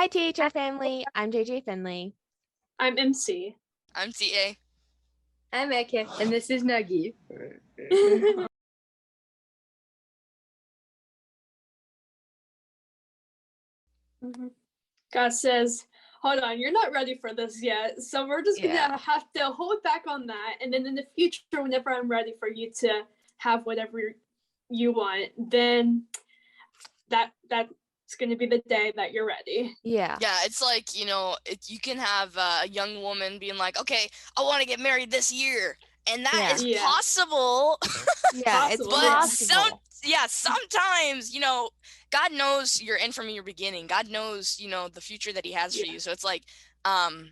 Hi, THR family. I'm JJ Finley. I'm MC. I'm TA. I'm Eke, and this is Nuggy. God says, hold on, you're not ready for this yet. So we're just going to have to hold back on that. And then in the future, whenever I'm ready for you to have whatever you want, then that's going to be the day that you're ready. Yeah. Yeah, it's like, you can have a young woman being like, okay, I want to get married this year. And that is possible. Yeah, it's possible. Sometimes, God knows you're in from your beginning. God knows, the future that he has for you. So it's like, God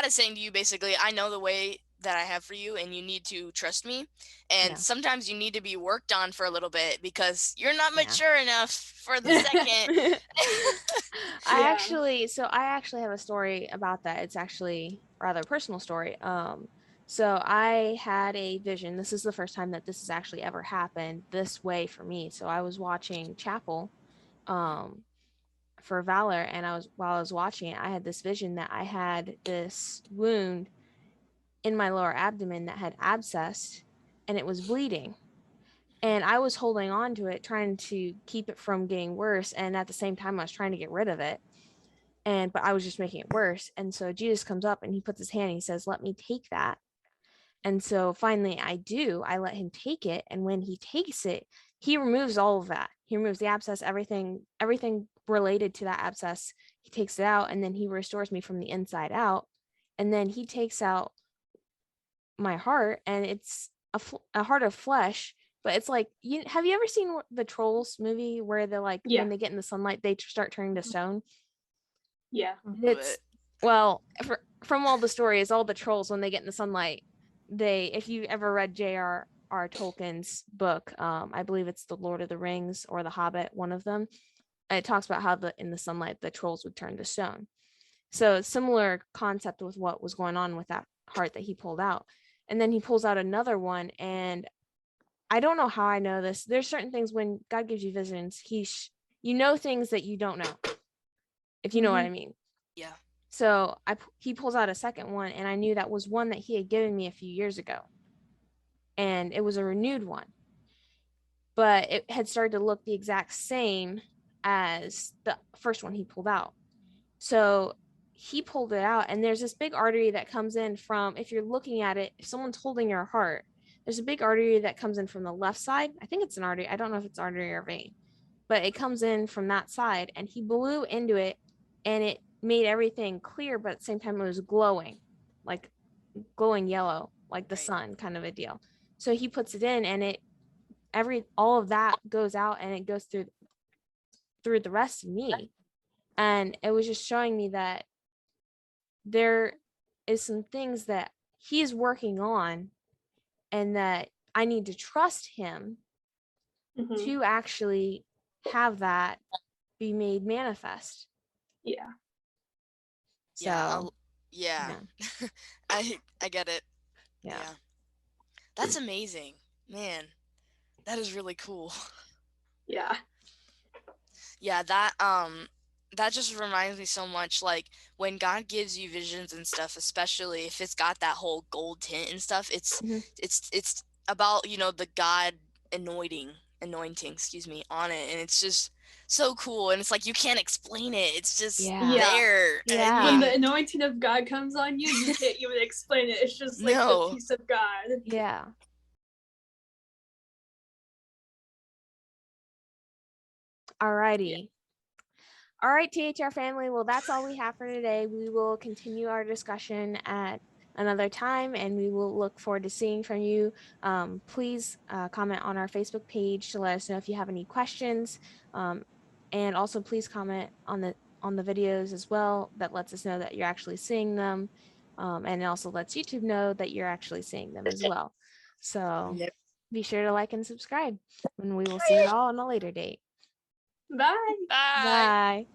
is saying to you, basically, I know the way that I have for you and you need to trust me. And sometimes you need to be worked on for a little bit because you're not mature enough for the second. I actually have a story about that. It's actually a rather personal story. So I had a vision. This is the first time that this has actually ever happened this way for me. So I was watching Chapel for Valor, and while I was watching it, I had this vision that I had this wound in my lower abdomen that had abscessed and it was bleeding. And I was holding on to it, trying to keep it from getting worse. And at the same time, I was trying to get rid of it. But I was just making it worse. And so Jesus comes up and he puts his hand and he says, let me take that. And so finally I let him take it. And when he takes it, he removes all of that. He removes the abscess, everything related to that abscess. He takes it out and then he restores me from the inside out. And then he takes out my heart, and it's a heart of flesh. But it's like, have you ever seen the Trolls movie where they're like, when they get in the sunlight, they start turning to stone? Yeah. It's, from all the stories, all the trolls, when they get in the sunlight, if you ever read J.R.R. Tolkien's book, I believe it's The Lord of the Rings or The Hobbit, one of them, it talks about how in the sunlight, the trolls would turn to stone. So similar concept with what was going on with that heart that he pulled out. And then he pulls out another one, and I don't know how I know this. There's certain things when God gives you visions, you know things that you don't know, if you know what I mean. Yeah. So he pulls out a second one, and I knew that was one that he had given me a few years ago. And it was a renewed one. But it had started to look the exact same as the first one he pulled out. So he pulled it out, and there's this big artery that comes in from, if you're looking at it, if someone's holding your heart, there's a big artery that comes in from the left side. I think it's an artery. I don't know if it's artery or vein, but it comes in from that side, and he blew into it, and it made everything clear, but at the same time it was glowing, like glowing yellow, like the sun kind of a deal. So he puts it in, and all of that goes out, and it goes through the rest of me. And it was just showing me that there is some things that he's working on, and that I need to trust him to actually have that be made manifest. Yeah. So yeah. I get it. Yeah. That's amazing, man. That is really cool. Yeah. Yeah, that just reminds me so much, like when God gives you visions and stuff, especially if it's got that whole gold tint and stuff, it's about, the God anointing, on it, and it's just so cool, and it's like you can't explain it. It's just there. Yeah. When the anointing of God comes on you, you can't even explain it. It's just like the peace of God. Yeah. Alrighty. All right, THR family. Well, that's all we have for today. We will continue our discussion at another time, and we will look forward to seeing from you. Please comment on our Facebook page to let us know if you have any questions, and also please comment on the videos as well. That lets us know that you're actually seeing them, and it also lets YouTube know that you're actually seeing them as well. So be sure to like and subscribe, and we will see you all on a later date. Bye. Bye. Bye.